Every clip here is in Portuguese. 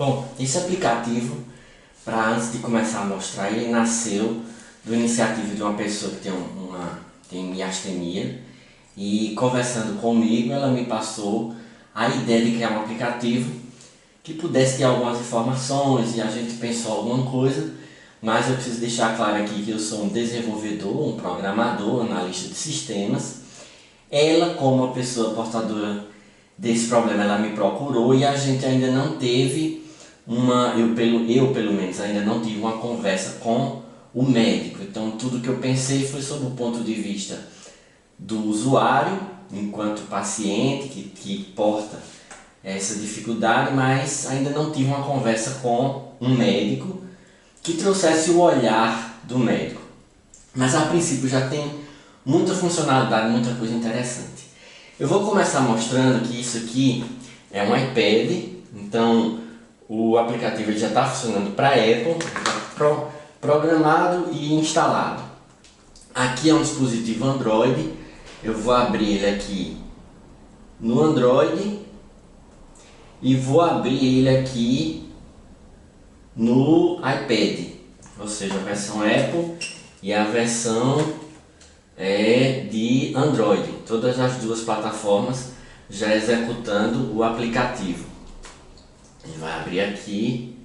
Bom, esse aplicativo, antes de começar a mostrar, ele nasceu do iniciativa de uma pessoa que tem miastenia, e conversando comigo ela me passou a ideia de criar um aplicativo que pudesse ter algumas informações, e a gente pensou alguma coisa, mas eu preciso deixar claro aqui que eu sou um desenvolvedor, um programador, analista de sistemas. Ela, como uma pessoa portadora desse problema, ela me procurou e a gente ainda não teve eu pelo menos ainda não tive uma conversa com o médico. Então tudo que eu pensei foi sobre o ponto de vista do usuário, enquanto paciente que porta essa dificuldade, mas ainda não tive uma conversa com um médico que trouxesse o olhar do médico. Mas a princípio já tem muita funcionalidade, muita coisa interessante. Eu vou começar mostrando que isso aqui é um iPad, então o aplicativo já está funcionando para Apple, programado e instalado. Aqui é um dispositivo Android, eu vou abrir ele aqui no Android e vou abrir ele aqui no iPad, ou seja, a versão Apple e a versão de Android, todas as duas plataformas já executando o aplicativo. Ele vai abrir aqui,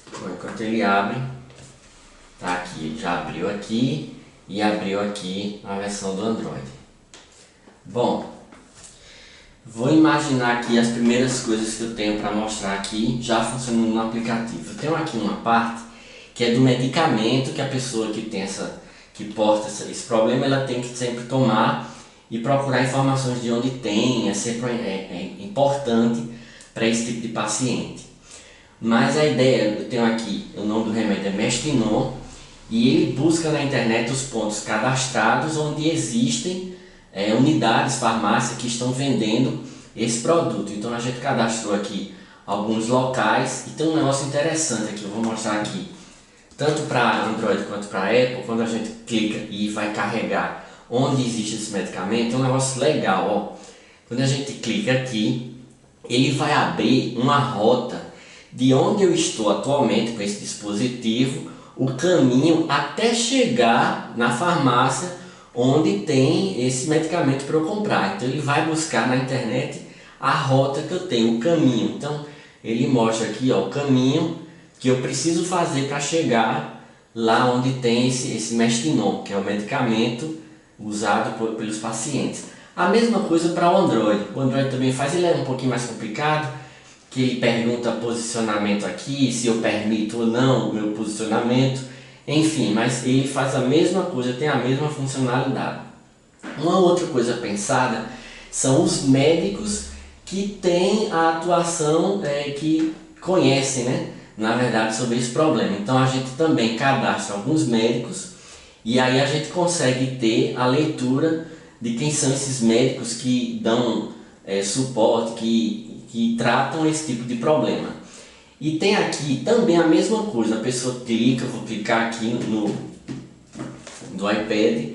enquanto ele abre, tá aqui, ele já abriu aqui e abriu aqui a versão do Android. Bom, vou imaginar aqui as primeiras coisas que eu tenho para mostrar aqui já funcionando no aplicativo. Eu tenho aqui uma parte que é do medicamento que a pessoa que porta esse problema, ela tem que sempre tomar e procurar informações de onde tem, é sempre importante para esse tipo de paciente. Mas a ideia, eu tenho aqui, o nome do remédio é Mestinon, e ele busca na internet os pontos cadastrados onde existem unidades, farmácias que estão vendendo esse produto. Então a gente cadastrou aqui alguns locais, e tem um negócio interessante aqui, eu vou mostrar aqui. Tanto para Android quanto para Apple, quando a gente clica e vai carregar onde existe esse medicamento, é um negócio legal, ó. Quando a gente clica aqui, ele vai abrir uma rota de onde eu estou atualmente com esse dispositivo, o caminho até chegar na farmácia onde tem esse medicamento para eu comprar. Então ele vai buscar na internet a rota que eu tenho, o caminho. Então ele mostra aqui, ó, o caminho que eu preciso fazer para chegar lá onde tem esse Mestinon, que é o medicamento usado pelos pacientes. A mesma coisa para o Android. O Android também faz, ele é um pouquinho mais complicado, que ele pergunta posicionamento aqui, se eu permito ou não o meu posicionamento, enfim, mas ele faz a mesma coisa, tem a mesma funcionalidade. Uma outra coisa pensada são os médicos que têm a atuação, que conhecem, né, na verdade, sobre esse problema. Então a gente também cadastra alguns médicos e aí a gente consegue ter a leitura de quem são esses médicos que dão suporte, que tratam esse tipo de problema. E tem aqui também a mesma coisa, a pessoa clica, eu vou clicar aqui no iPad,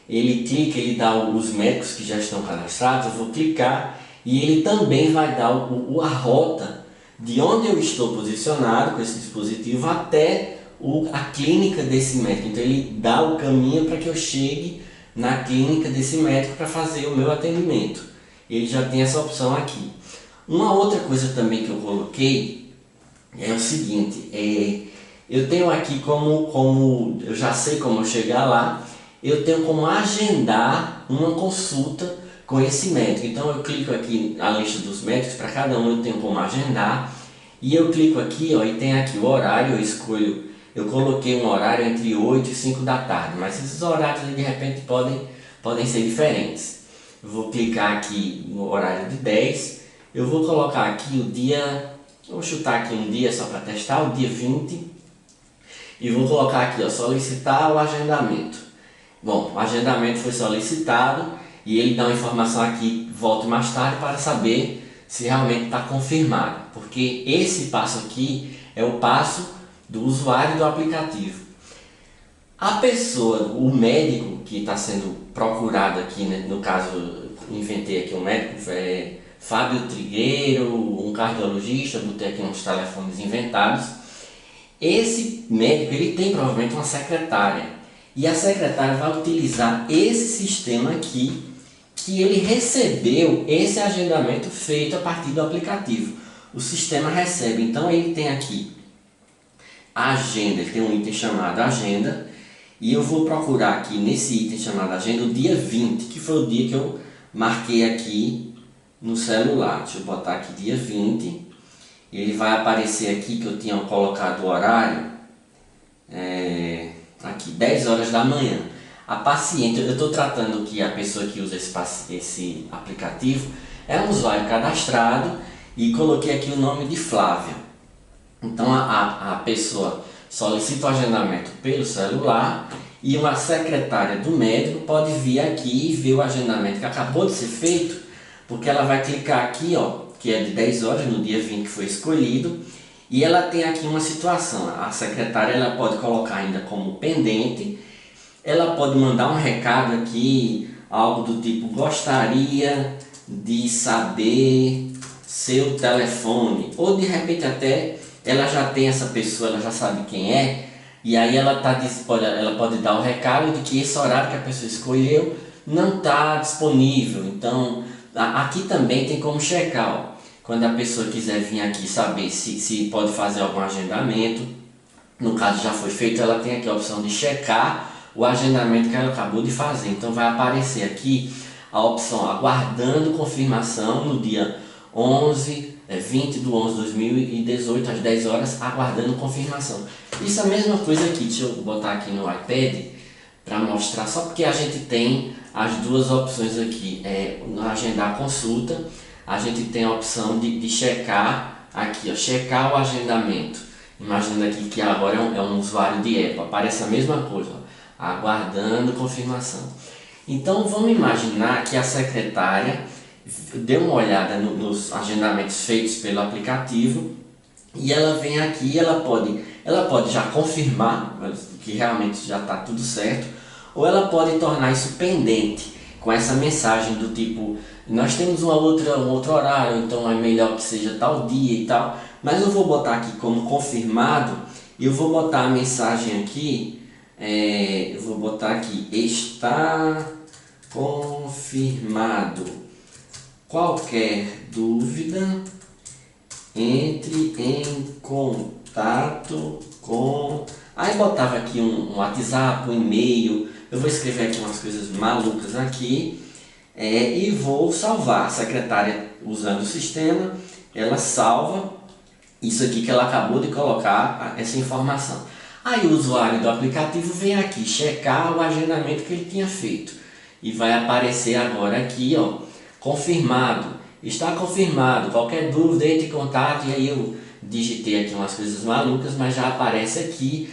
ele clica, ele dá os médicos que já estão cadastrados, eu vou clicar e ele também vai dar a rota de onde eu estou posicionado com esse dispositivo até a clínica desse médico. Então ele dá o caminho para que eu chegue na clínica desse médico para fazer o meu atendimento. Ele já tem essa opção aqui. Uma outra coisa também que eu coloquei é o seguinte, eu tenho aqui como eu já sei como chegar lá, eu tenho como agendar uma consulta com esse médico. Então eu clico aqui na lista dos médicos, para cada um eu tenho como agendar, e eu clico aqui, ó, e tem aqui o horário, eu coloquei um horário entre 8 e 5 da tarde, mas esses horários de repente podem ser diferentes. Eu vou clicar aqui no horário de 10, eu vou colocar aqui o dia, vou chutar aqui um dia só para testar, o dia 20, e vou colocar aqui, ó, solicitar o agendamento. Bom, o agendamento foi solicitado e ele dá uma informação aqui, volte mais tarde para saber se realmente está confirmado, porque esse passo aqui é o passo do usuário do aplicativo. A pessoa, o médico que está sendo procurado aqui, né, no caso, inventei aqui um médico, Fábio Trigueiro, um cardiologista, botei aqui uns telefones inventados. Esse médico ele tem provavelmente uma secretária e a secretária vai utilizar esse sistema aqui que ele recebeu esse agendamento feito a partir do aplicativo. O sistema recebe, então ele tem aqui a agenda, ele tem um item chamado agenda e eu vou procurar aqui nesse item chamado agenda o dia 20, que foi o dia que eu marquei aqui no celular. Deixa eu botar aqui dia 20. Ele vai aparecer aqui que eu tinha colocado o horário, aqui 10 horas da manhã. A paciente, eu estou tratando que a pessoa que usa esse aplicativo é um usuário cadastrado e coloquei aqui o nome de Flávia. Então a pessoa solicita o agendamento pelo celular e uma secretária do médico pode vir aqui e ver o agendamento que acabou de ser feito, porque ela vai clicar aqui, ó, que é de 10 horas, no dia 20 que foi escolhido, e ela tem aqui uma situação. A secretária ela pode colocar ainda como pendente, ela pode mandar um recado aqui, algo do tipo, gostaria de saber seu telefone, ou de repente até ela já tem essa pessoa, ela já sabe quem é, e aí ela pode dar o recado de que esse horário que a pessoa escolheu não está disponível. Então aqui também tem como checar, ó, quando a pessoa quiser vir aqui saber se pode fazer algum agendamento, no caso já foi feito, ela tem aqui a opção de checar o agendamento que ela acabou de fazer. Então vai aparecer aqui a opção aguardando confirmação no dia 20 de 11 de 2018 às 10 horas, aguardando confirmação. Isso é a mesma coisa aqui, deixa eu botar aqui no iPad para mostrar, só porque a gente tem as duas opções aqui, no agendar a consulta, a gente tem a opção de checar aqui, ó, checar o agendamento. Imaginando aqui que agora é um usuário de Apple, aparece a mesma coisa, ó, aguardando confirmação. Então vamos imaginar que a secretária deu uma olhada nos agendamentos feitos pelo aplicativo e ela vem aqui e ela pode já confirmar que realmente já está tudo certo, ou ela pode tornar isso pendente com essa mensagem do tipo, nós temos um outro horário, então é melhor que seja tal dia e tal, mas eu vou botar aqui como confirmado e eu vou botar a mensagem aqui, eu vou botar aqui, está confirmado. Qualquer dúvida, entre em contato com... Aí botava aqui um WhatsApp, um e-mail, eu vou escrever aqui umas coisas malucas aqui, e vou salvar. A secretária, usando o sistema, ela salva isso aqui que ela acabou de colocar, essa informação. Aí o usuário do aplicativo vem aqui checar o agendamento que ele tinha feito e vai aparecer agora aqui, ó, confirmado, está confirmado, qualquer dúvida entre em contato. E aí eu digitei aqui umas coisas malucas, mas já aparece aqui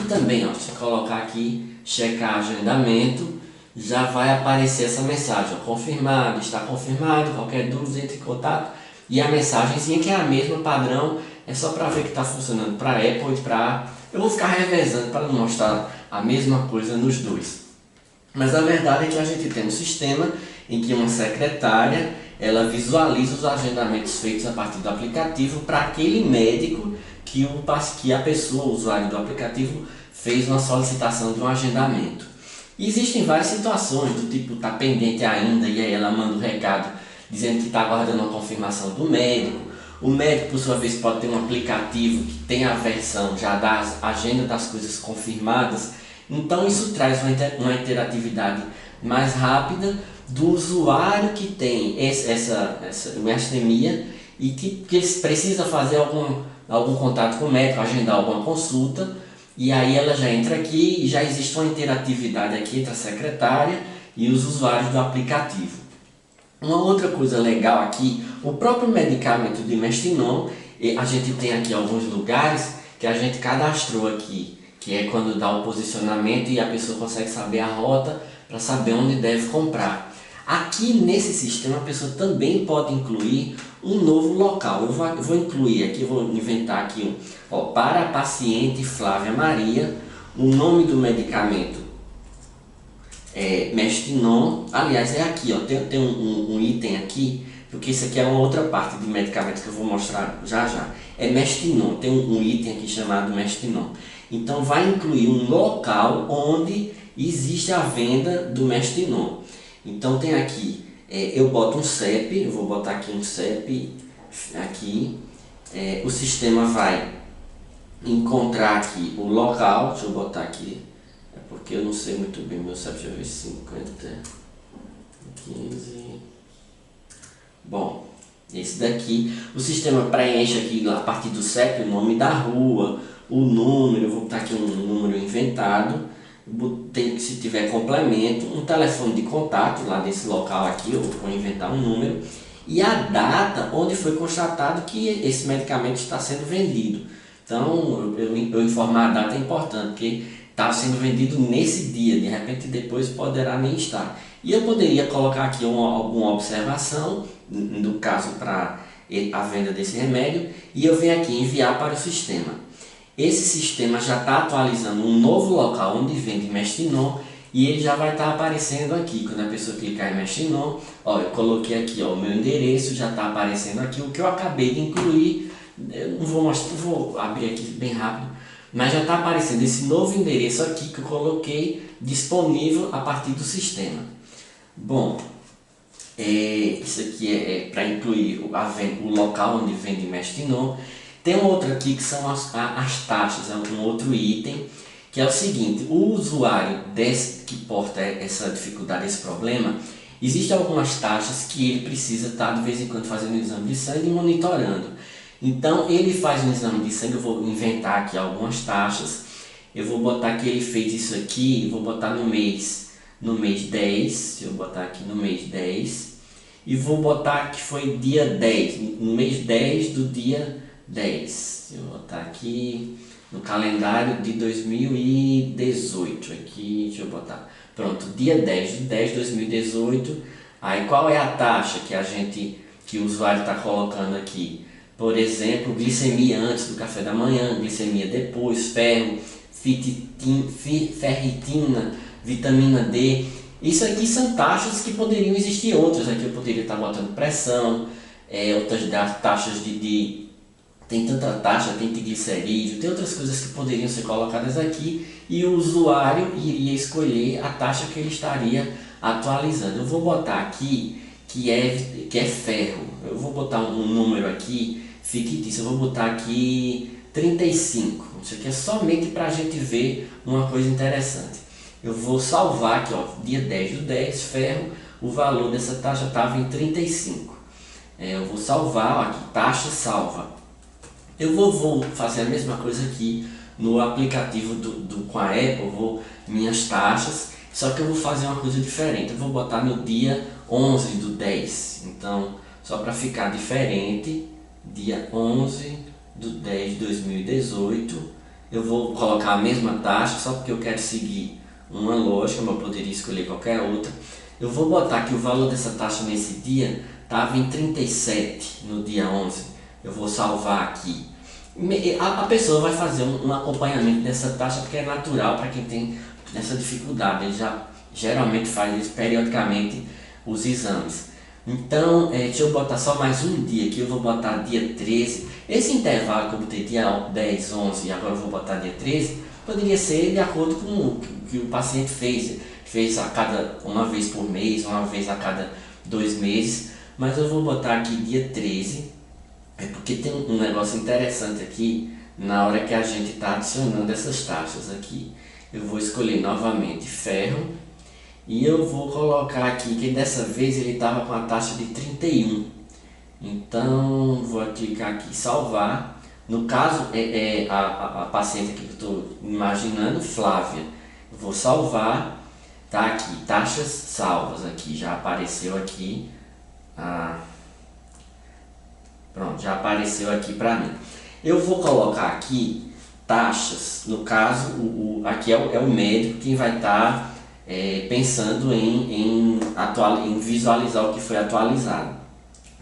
também, ó, se eu colocar aqui, checar agendamento, já vai aparecer essa mensagem, ó, confirmado, está confirmado, qualquer dúvida entre em contato, e a mensagenzinha que é a mesma padrão, é só para ver que está funcionando para Apple e para... Eu vou ficar revezando para não mostrar a mesma coisa nos dois. Mas a verdade é que a gente tem um sistema em que uma secretária ela visualiza os agendamentos feitos a partir do aplicativo para aquele médico que a pessoa, o usuário do aplicativo, fez uma solicitação de um agendamento. E existem várias situações, do tipo, está pendente ainda, e aí ela manda um recado dizendo que está aguardando a confirmação do médico. O médico, por sua vez, pode ter um aplicativo que tem a versão já da agenda das coisas confirmadas. Então isso traz uma interatividade mais rápida do usuário que tem essa miastenia e que precisa fazer algum contato com o médico, agendar alguma consulta, e aí ela já entra aqui e já existe uma interatividade aqui entre a secretária e os usuários do aplicativo. Uma outra coisa legal aqui, o próprio medicamento de Mestinon, a gente tem aqui alguns lugares que a gente cadastrou aqui, que é quando dá o posicionamento e a pessoa consegue saber a rota para saber onde deve comprar. Aqui nesse sistema a pessoa também pode incluir um novo local. Eu vou incluir aqui, vou inventar aqui para a paciente Flávia Maria, o nome do medicamento é Mestinon. Aliás, é aqui, ó, tem um item aqui porque isso aqui é uma outra parte de medicamentos que eu vou mostrar já já. É Mestinon, tem um item aqui chamado Mestinon. Então vai incluir um local onde existe a venda do Mestinon. Então tem aqui, eu boto um CEP, eu vou botar aqui um CEP, aqui, o sistema vai encontrar aqui o local, deixa eu botar aqui, é porque eu não sei muito bem meu CEP, deixa eu ver, 50, 15, bom, esse daqui, o sistema preenche aqui a partir do CEP o nome da rua, o número, eu vou botar aqui um número inventado, tem, se tiver complemento, um telefone de contato lá desse local aqui, eu vou inventar um número, e a data onde foi constatado que esse medicamento está sendo vendido. Então, eu informar a data é importante, porque está sendo vendido nesse dia, de repente depois poderá nem estar. E eu poderia colocar aqui alguma observação, no caso para a venda desse remédio, e eu venho aqui enviar para o sistema. Esse sistema já está atualizando um novo local onde vende Mestinon, e ele já vai estar aparecendo aqui. Quando a pessoa clicar em Mestinon, ó, eu coloquei aqui ó, o meu endereço, já está aparecendo aqui o que eu acabei de incluir. Eu não vou mostrar, vou abrir aqui bem rápido, mas já está aparecendo esse novo endereço aqui que eu coloquei disponível a partir do sistema. Bom, isso aqui é para incluir o local onde vende Mestinon. Tem um outro aqui que são as taxas, é um outro item, que é o seguinte: o usuário que porta essa dificuldade, esse problema, existem algumas taxas que ele precisa estar de vez em quando fazendo um exame de sangue e monitorando. Então ele faz um exame de sangue, eu vou inventar aqui algumas taxas, eu vou botar que ele fez isso aqui, vou botar no mês 10, eu vou botar aqui no mês 10, e vou botar que foi dia 10, no mês 10 do dia 10, eu vou botar aqui no calendário de 2018, aqui, deixa eu botar, pronto, dia 10 de 10 de 2018, aí qual é a taxa que o usuário está colocando aqui? Por exemplo, glicemia antes do café da manhã, glicemia depois, ferro, ferritina, vitamina D. Isso aqui são taxas que poderiam existir outras. Aqui eu poderia estar botando pressão, outras taxas tem tanta taxa, tem triglicerídeo, tem outras coisas que poderiam ser colocadas aqui e o usuário iria escolher a taxa que ele estaria atualizando. Eu vou botar aqui que é ferro. Eu vou botar um número aqui fictício, eu vou botar aqui 35. Isso aqui é somente para a gente ver uma coisa interessante. Eu vou salvar aqui, ó, dia 10 do 10, ferro, o valor dessa taxa estava em 35. Eu vou salvar, ó, aqui, taxa salva. Eu vou fazer a mesma coisa aqui no aplicativo com a Apple, minhas taxas, só que eu vou fazer uma coisa diferente. Eu vou botar no dia 11 do 10, então só para ficar diferente, dia 11 do 10 de 2018, eu vou colocar a mesma taxa, só porque eu quero seguir uma lógica, mas eu poderia escolher qualquer outra. Eu vou botar que o valor dessa taxa nesse dia estava em 37 no dia 11, eu vou salvar aqui. A pessoa vai fazer um acompanhamento dessa taxa, porque é natural para quem tem essa dificuldade, ele já geralmente faz isso periodicamente, os exames. Então, deixa eu botar só mais um dia aqui, eu vou botar dia 13. Esse intervalo que eu botei dia 10, 11 e agora eu vou botar dia 13, poderia ser de acordo com o que o paciente fez uma vez por mês, uma vez a cada 2 meses, mas eu vou botar aqui dia 13, porque tem um negócio interessante aqui, na hora que a gente está adicionando essas taxas aqui. Eu vou escolher novamente ferro, e eu vou colocar aqui que dessa vez ele estava com a taxa de 31. Então vou clicar aqui salvar. No caso a paciente aqui que eu estou imaginando, Flávia. Eu vou salvar, tá aqui, taxas salvas aqui, já apareceu aqui. Pronto, já apareceu aqui para mim. Eu vou colocar aqui taxas, no caso aqui é o médico quem vai estar pensando em visualizar o que foi atualizado.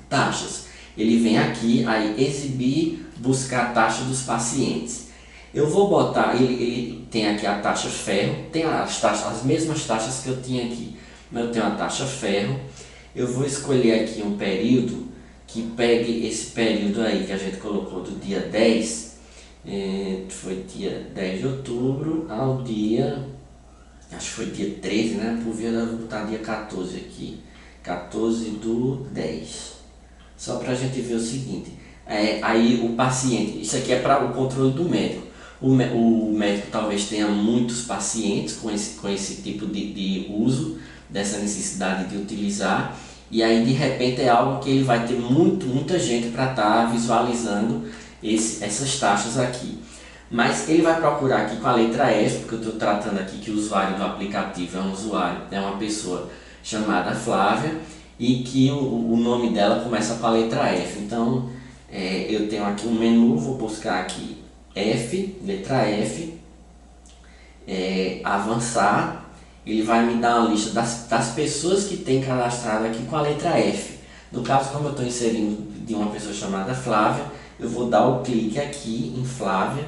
Taxas, ele vem aqui, aí exibir, buscar a taxa dos pacientes. Eu vou botar, ele tem aqui a taxa ferro, tem as mesmas taxas que eu tinha aqui, mas eu tenho a taxa ferro. Eu vou escolher aqui um período que pegue esse período aí que a gente colocou do dia 10, foi dia 10 de outubro ao dia, acho que foi dia 13, né? Por via, eu vou botar dia 14 aqui, 14 do 10. Só para a gente ver o seguinte, aí o paciente, isso aqui é para o controle do médico. O médico talvez tenha muitos pacientes com esse tipo de uso, dessa necessidade de utilizar, e aí de repente é algo que ele vai ter muita gente para estar visualizando essas taxas aqui. Mas ele vai procurar aqui com a letra F, porque eu estou tratando aqui que o usuário do aplicativo é uma pessoa chamada Flávia, e que o nome dela começa com a letra F. Então eu tenho aqui um menu, vou buscar aqui F, letra F, avançar. Ele vai me dar uma lista das pessoas que tem cadastrado aqui com a letra F. No caso, como eu estou inserindo de uma pessoa chamada Flávia, eu vou dar o clique aqui em Flávia,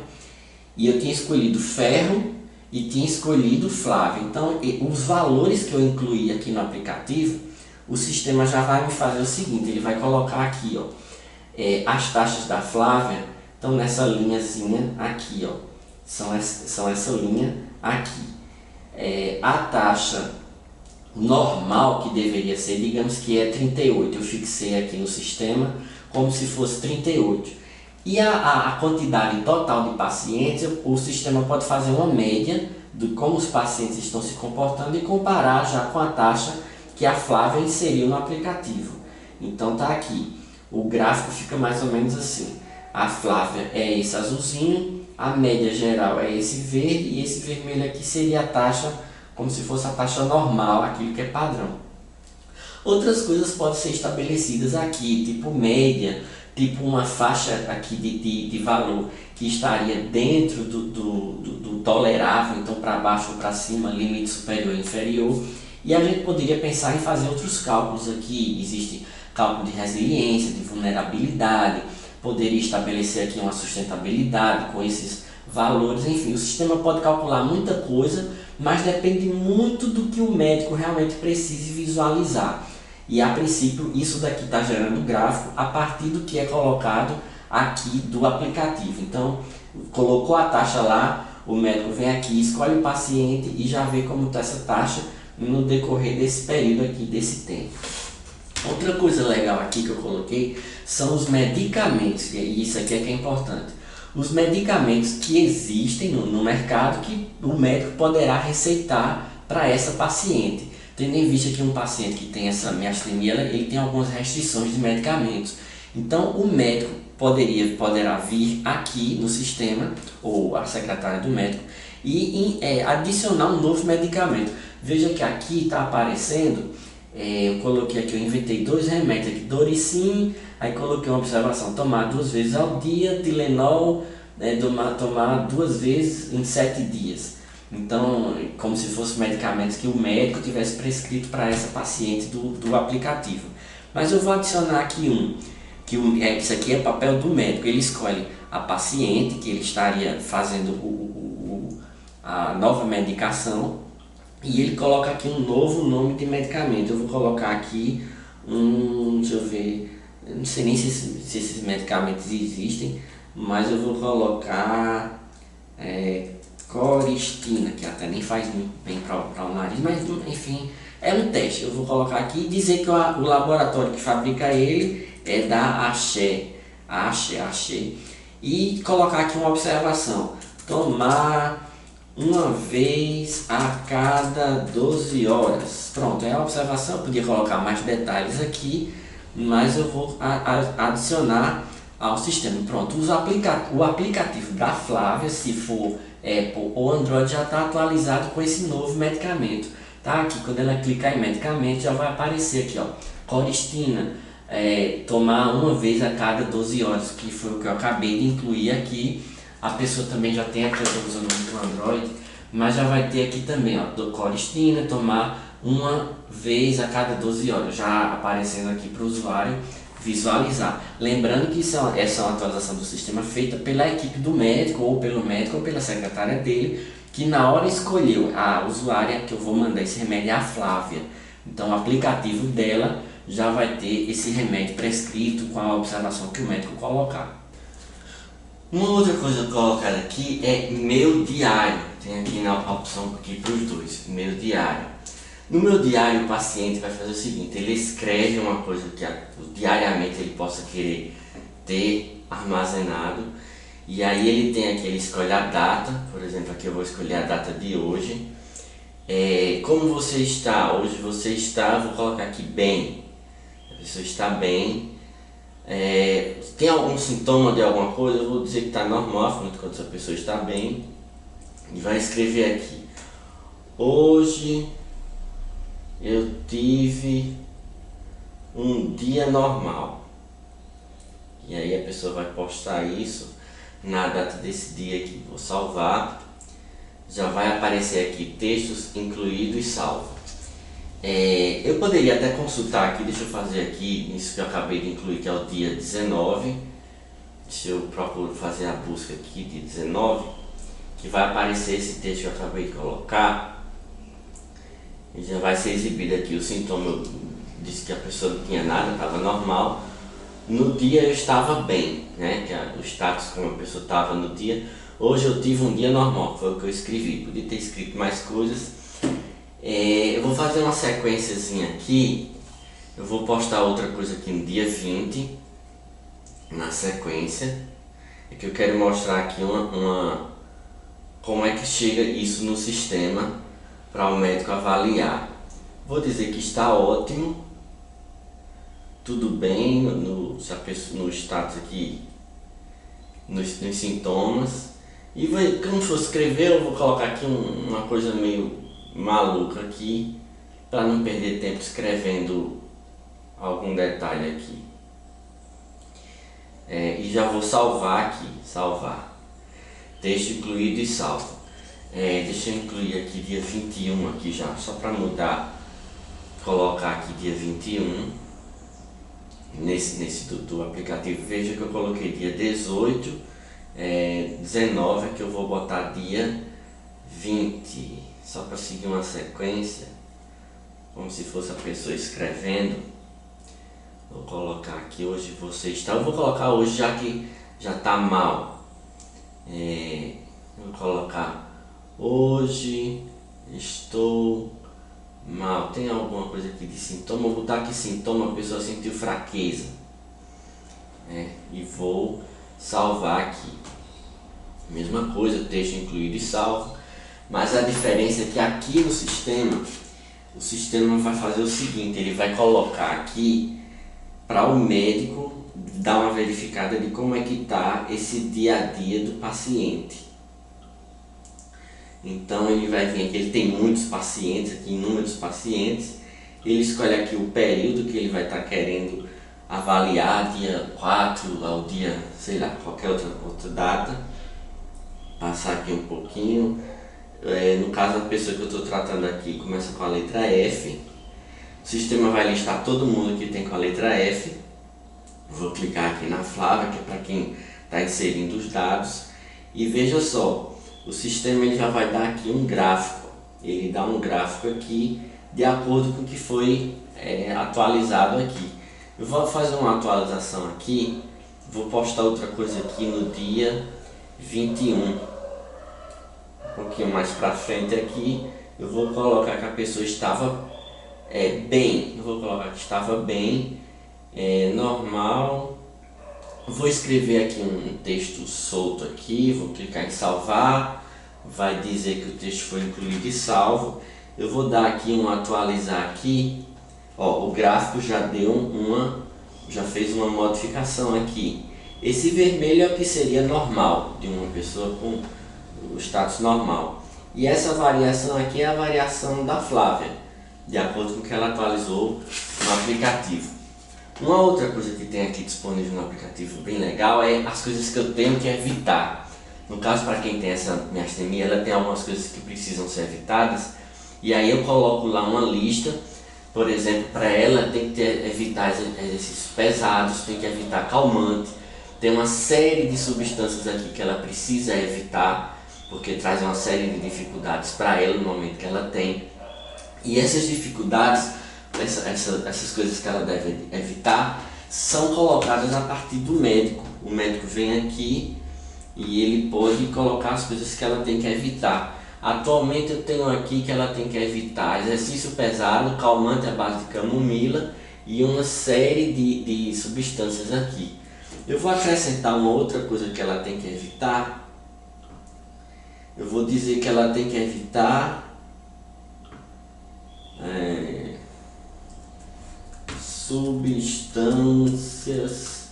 e eu tinha escolhido Ferro e tinha escolhido Flávia. Então, os valores que eu incluí aqui no aplicativo, o sistema já vai me fazer o seguinte, ele vai colocar aqui, ó, as taxas da Flávia estão nessa linhazinha aqui, ó, são essa linha aqui. A taxa normal que deveria ser, digamos que é 38, eu fixei aqui no sistema como se fosse 38. E a quantidade total de pacientes, o sistema pode fazer uma média de como os pacientes estão se comportando e comparar já com a taxa que a Flávia inseriu no aplicativo. Então tá aqui, o gráfico fica mais ou menos assim. A Flávia é esse azulzinho, a média geral é esse verde, e esse vermelho aqui seria a taxa, como se fosse a taxa normal, aquilo que é padrão. Outras coisas podem ser estabelecidas aqui, tipo média, tipo uma faixa aqui de valor que estaria dentro do tolerável, então para baixo ou para cima, limite superior e inferior. E a gente poderia pensar em fazer outros cálculos aqui. Existe cálculo de resiliência, de vulnerabilidade, poderia estabelecer aqui uma sustentabilidade com esses valores. Enfim, o sistema pode calcular muita coisa, mas depende muito do que o médico realmente precise visualizar. E a princípio isso daqui está gerando gráfico a partir do que é colocado aqui do aplicativo. Então, colocou a taxa lá, o médico vem aqui, escolhe o paciente e já vê como está essa taxa no decorrer desse período aqui, desse tempo. Outra coisa legal aqui que eu coloquei são os medicamentos, e isso aqui é que é importante. Os medicamentos que existem no mercado que o médico poderá receitar para essa paciente. Tendo em vista que um paciente que tem essa miastenia, ele tem algumas restrições de medicamentos. Então o médico poderá vir aqui no sistema, ou a secretária do médico, e adicionar um novo medicamento. Veja que aqui está aparecendo, eu coloquei aqui, eu inventei 2 remédios aqui, Doricin, aí coloquei uma observação, tomar 2 vezes ao dia, Tilenol, tomar 2 vezes em 7 dias. Então, como se fossem medicamentos que o médico tivesse prescrito para essa paciente do aplicativo. Mas eu vou adicionar aqui isso aqui é papel do médico, ele escolhe a paciente que ele estaria fazendo a nova medicação, e ele coloca aqui um novo nome de medicamento. Eu vou colocar aqui deixa eu ver, eu não sei nem se esses medicamentos existem, mas eu vou colocar Coristina, que até nem faz muito bem para o nariz, mas enfim, é um teste. Eu vou colocar aqui e dizer que o laboratório que fabrica ele é da Axé, e colocar aqui uma observação, tomar uma vez a cada 12 horas. Pronto, é a observação. Eu podia colocar mais detalhes aqui, mas eu vou adicionar ao sistema. Pronto, o aplicativo da Flávia, se for Apple ou Android, já está atualizado com esse novo medicamento. Tá? Aqui, quando ela clicar em medicamento, já vai aparecer aqui, ó, Coristina, tomar uma vez a cada 12 horas, que foi o que eu acabei de incluir aqui. A pessoa também já tem aqui, eu estou usando muito o Android, mas já vai ter aqui também, ó, do Coristina, tomar uma vez a cada 12 horas, já aparecendo aqui para o usuário visualizar. Lembrando que essa é uma atualização do sistema feita pela equipe do médico, ou pelo médico, ou pela secretária dele, que na hora escolheu a usuária que eu vou mandar esse remédio é a Flávia. Então o aplicativo dela já vai ter esse remédio prescrito com a observação que o médico colocar. Uma outra coisa colocada aqui é meu diário. Tem aqui na opção aqui para os dois, meu diário. No meu diário, o paciente vai fazer o seguinte: ele escreve uma coisa que diariamente ele possa querer ter armazenado, e aí ele tem aqui, ele escolhe a data. Por exemplo, aqui eu vou escolher a data de hoje. Como você está? Hoje você está, vou colocar aqui bem. A pessoa está bem. Tem algum sintoma de alguma coisa? Eu vou dizer que está normal, afinal de contas a pessoa está bem. E vai escrever aqui: hoje eu tive um dia normal. E aí a pessoa vai postar isso na data desse dia aqui. Vou salvar. Já vai aparecer aqui textos incluído e salvo. Eu poderia até consultar aqui, deixa eu fazer aqui, isso que eu acabei de incluir, que é o dia 19. Se eu procuro fazer a busca aqui de 19, que vai aparecer esse texto que eu acabei de colocar. E já vai ser exibido aqui o sintoma. Eu disse que a pessoa não tinha nada, estava normal. No dia eu estava bem, né? Que é o status como a pessoa estava no dia. Hoje eu tive um dia normal, foi o que eu escrevi. Podia ter escrito mais coisas. Eu vou fazer uma sequenciazinha aqui. Eu vou postar outra coisa aqui no dia 20, na sequência. É que eu quero mostrar aqui como é que chega isso no sistema para o médico avaliar. Vou dizer que está ótimo, tudo bem no status aqui, nos sintomas. E quando for escrever, eu vou colocar aqui uma coisa meio maluca aqui, para não perder tempo escrevendo algum detalhe aqui. E já vou salvar aqui, salvar. Texto incluído e salvo. Deixa eu incluir aqui dia 21 aqui já, só para mudar, colocar aqui dia 21. Nesse do aplicativo, veja que eu coloquei dia 18, 19 aqui eu vou botar dia 20, só para seguir uma sequência, como se fosse a pessoa escrevendo. Vou colocar aqui hoje você está, eu vou colocar hoje já que já está mal. Vou colocar hoje estou mal. Tem alguma coisa aqui de sintoma? Vou botar aqui sintoma, a pessoa sentiu fraqueza. E vou salvar aqui. Mesma coisa, texto incluído e salvo. Mas a diferença é que aqui no sistema, o sistema vai fazer o seguinte: ele vai colocar aqui para o médico dar uma verificada de como é que está esse dia a dia do paciente. Então ele vai vir aqui, ele tem muitos pacientes, aqui inúmeros pacientes. Ele escolhe aqui o período que ele vai estar querendo avaliar, dia 4 ao dia, sei lá, qualquer outra data. Passar aqui um pouquinho. No caso da pessoa que eu estou tratando aqui, começa com a letra F. O sistema vai listar todo mundo que tem com a letra F. Vou clicar aqui na Flávia, que é para quem está inserindo os dados. E veja só, o sistema ele já vai dar aqui um gráfico. Ele dá um gráfico aqui de acordo com o que foi atualizado aqui. Eu vou fazer uma atualização aqui. Vou postar outra coisa aqui no dia 21. Um pouquinho mais para frente aqui, eu vou colocar que a pessoa estava bem. Eu vou colocar que estava bem, normal. Vou escrever aqui um texto solto aqui, vou clicar em salvar, vai dizer que o texto foi incluído e salvo. Eu vou dar aqui um atualizar aqui. O gráfico já deu já fez uma modificação aqui. Esse vermelho é o que seria normal de uma pessoa com o status normal. E essa variação aqui é a variação da Flávia, de acordo com o que ela atualizou no aplicativo. Uma outra coisa que tem aqui disponível no aplicativo bem legal é as coisas que eu tenho que evitar. No caso, para quem tem essa miastenia, ela tem algumas coisas que precisam ser evitadas. E aí eu coloco lá uma lista. Por exemplo, para ela tem que evitar exercícios pesados, tem que evitar calmante. Tem uma série de substâncias aqui que ela precisa evitar, porque traz uma série de dificuldades para ela no momento que ela tem. E essas dificuldades essas coisas que ela deve evitar são colocadas a partir do médico. O médico vem aqui e ele pode colocar as coisas que ela tem que evitar. Atualmente eu tenho aqui que ela tem que evitar exercício pesado, calmante à base de camomila e uma série de substâncias aqui. Eu vou acrescentar uma outra coisa que ela tem que evitar. Eu vou dizer que ela tem que evitar substâncias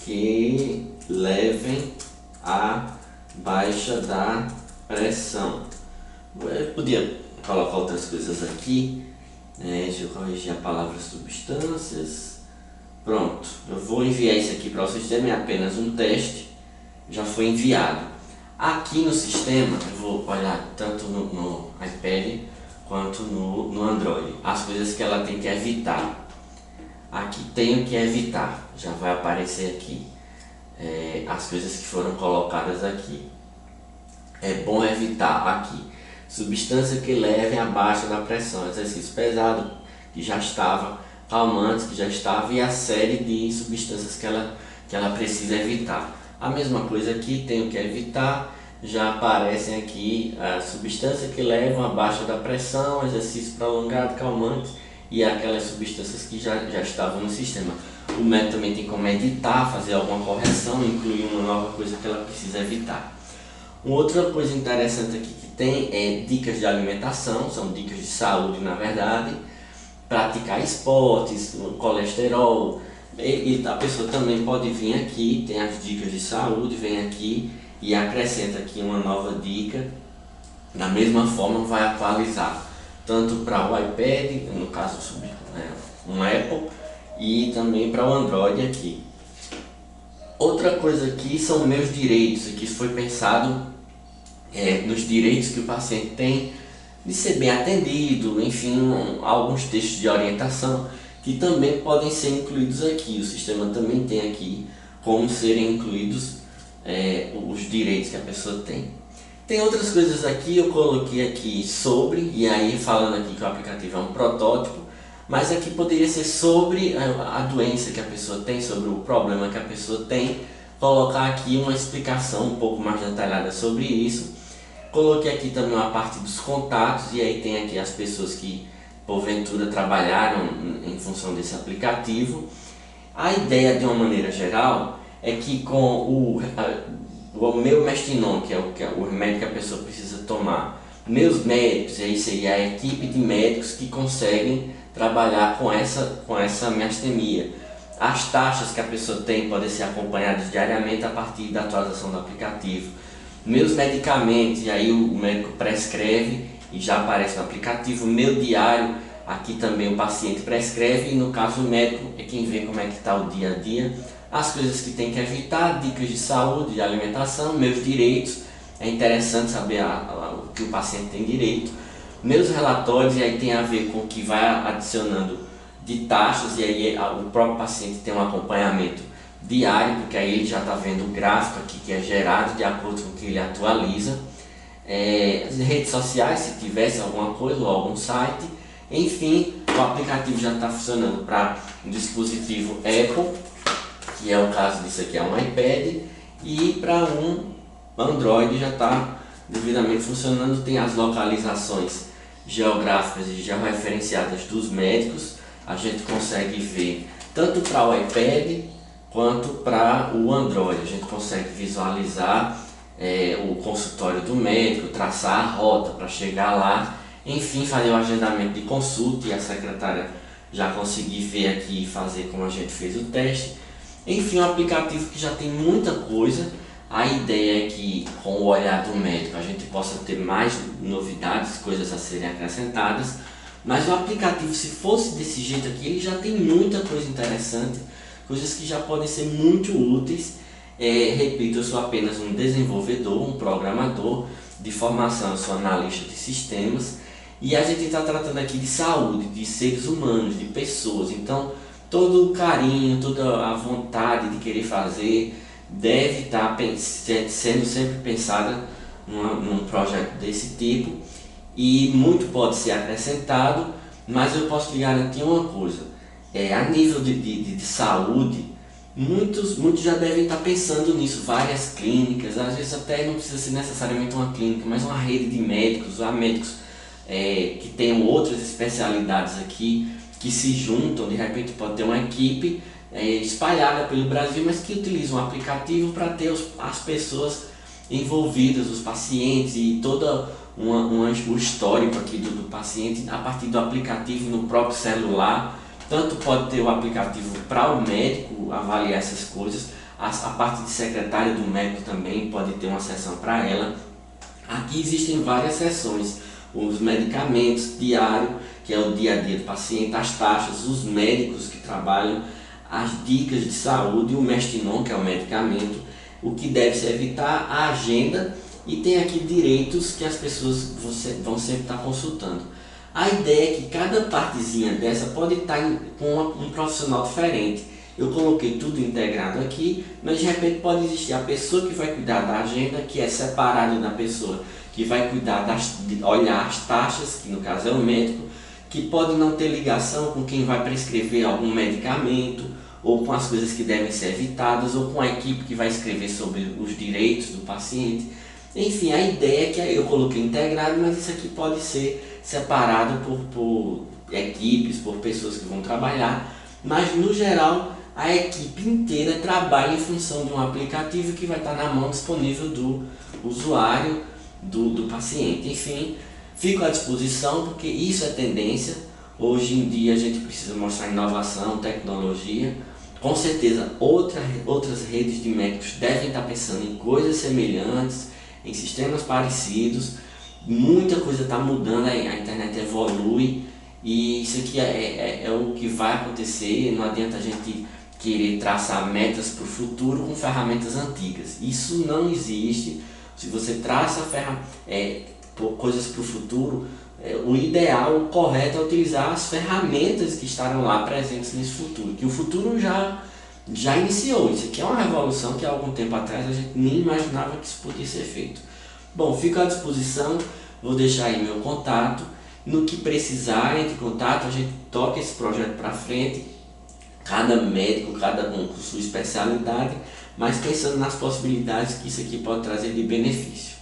que levem à baixa da pressão. Eu podia colocar outras coisas aqui, deixa eu corrigir a palavra substâncias. Pronto, eu vou enviar isso aqui para o sistema, é apenas um teste, já foi enviado. Aqui no sistema, eu vou olhar tanto no iPad quanto no Android, as coisas que ela tem que evitar. Aqui tenho que evitar, já vai aparecer aqui as coisas que foram colocadas aqui. É bom evitar aqui substância que levem à baixa da pressão, exercício pesado que já estava, calmantes que já estava e a série de substâncias que ela precisa evitar. A mesma coisa aqui, tenho que evitar, já aparecem aqui as substâncias que levam à baixa da pressão, exercício prolongado, calmantes e aquelas substâncias que já estavam no sistema. O médico também tem como editar, fazer alguma correção, incluir uma nova coisa que ela precisa evitar. Uma outra coisa interessante aqui que tem é dicas de alimentação, são dicas de saúde na verdade, praticar esportes, colesterol, e a pessoa também pode vir aqui, tem as dicas de saúde, vem aqui e acrescenta aqui uma nova dica, da mesma forma vai atualizar, tanto para o iPad, no caso um Apple, e também para o Android aqui. Outra coisa aqui são meus direitos, aqui foi pensado nos direitos que o paciente tem de ser bem atendido, enfim, alguns textos de orientação que também podem ser incluídos aqui. O sistema também tem aqui como serem incluídos os direitos que a pessoa tem. Tem outras coisas aqui, eu coloquei aqui sobre, e aí falando aqui que o aplicativo é um protótipo, mas aqui poderia ser sobre a doença que a pessoa tem, sobre o problema que a pessoa tem, colocar aqui uma explicação um pouco mais detalhada sobre isso. Coloquei aqui também uma parte dos contatos e aí tem aqui as pessoas que porventura trabalharam em função desse aplicativo. A ideia de uma maneira geral é que com o meu Mestinon, que é o remédio que a pessoa precisa tomar, meus médicos, aí seria a equipe de médicos que conseguem trabalhar com essa miastemia. As taxas que a pessoa tem podem ser acompanhadas diariamente a partir da atualização do aplicativo. Meus medicamentos, e aí o médico prescreve e já aparece no aplicativo. Meu diário, aqui também o paciente prescreve e no caso o médico é quem vê como é que está o dia a dia. As coisas que tem que evitar, dicas de saúde, de alimentação, meus direitos, é interessante saber o que o paciente tem direito. Meus relatórios, e aí tem a ver com o que vai adicionando de taxas, e aí o próprio paciente tem um acompanhamento diário, porque aí ele já está vendo o gráfico aqui que é gerado de acordo com o que ele atualiza. As redes sociais, se tivesse alguma coisa ou algum site, enfim, o aplicativo já está funcionando para um dispositivo Apple, que é o caso disso aqui, é um iPad, e para um Android já está devidamente funcionando. Tem as localizações geográficas e georreferenciadas dos médicos, a gente consegue ver tanto para o iPad quanto para o Android, a gente consegue visualizar o consultório do médico, traçar a rota para chegar lá, enfim, fazer o agendamento de consulta, e a secretária já conseguir ver aqui e fazer como a gente fez o teste. Enfim, um aplicativo que já tem muita coisa. A ideia é que com o olhar do médico a gente possa ter mais novidades, coisas a serem acrescentadas, mas o aplicativo, se fosse desse jeito aqui, ele já tem muita coisa interessante, coisas que já podem ser muito úteis. Repito, eu sou apenas um desenvolvedor, um programador de formação, eu sou analista de sistemas, e a gente está tratando aqui de saúde, de seres humanos, de pessoas. Então todo o carinho, toda a vontade de querer fazer deve estar sendo sempre pensada num projeto desse tipo, e muito pode ser acrescentado. mas eu posso lhe garantir uma coisa, a nível de saúde, muitos já devem estar pensando nisso, várias clínicas, às vezes até não precisa ser necessariamente uma clínica, mas uma rede de médicos, há médicos que tenham outras especialidades aqui, que se juntam, de repente pode ter uma equipe espalhada pelo Brasil, mas que utilizam um aplicativo para ter as pessoas envolvidas, os pacientes e todo o histórico aqui do paciente a partir do aplicativo no próprio celular. Tanto pode ter o aplicativo para o médico avaliar essas coisas, a parte de secretária do médico também pode ter uma seção para ela. Aqui existem várias seções, os medicamentos diário, que é o dia a dia do paciente, as taxas, os médicos que trabalham, as dicas de saúde, o Mestinon, que é o medicamento, o que deve se evitar, a agenda, e tem aqui direitos que as pessoas vão sempre estar consultando. A ideia é que cada partezinha dessa pode estar com um profissional diferente. Eu coloquei tudo integrado aqui, mas de repente pode existir a pessoa que vai cuidar da agenda, que é separada da pessoa que vai cuidar de olhar as taxas, que no caso é o médico, que pode não ter ligação com quem vai prescrever algum medicamento, ou com as coisas que devem ser evitadas, ou com a equipe que vai escrever sobre os direitos do paciente. Enfim, a ideia é que eu coloquei integrado, mas isso aqui pode ser separado por equipes, por pessoas que vão trabalhar, mas no geral a equipe inteira trabalha em função de um aplicativo que vai estar na mão disponível do usuário, do paciente. Enfim, fico à disposição porque isso é tendência. Hoje em dia a gente precisa mostrar inovação, tecnologia. Com certeza outras redes de médicos devem estar pensando em coisas semelhantes, em sistemas parecidos. Muita coisa está mudando, a internet evolui e isso aqui é o que vai acontecer. Não adianta a gente querer traçar metas para o futuro com ferramentas antigas. Isso não existe. Se você traça coisas para o futuro, o ideal, o correto é utilizar as ferramentas que estarão lá presentes nesse futuro, que o futuro já iniciou. Isso aqui é uma revolução que há algum tempo atrás a gente nem imaginava que isso podia ser feito. Bom, fico à disposição, vou deixar aí meu contato, no que precisar entre em contato, a gente toca esse projeto para frente, cada médico, cada um com sua especialidade, mas pensando nas possibilidades que isso aqui pode trazer de benefício.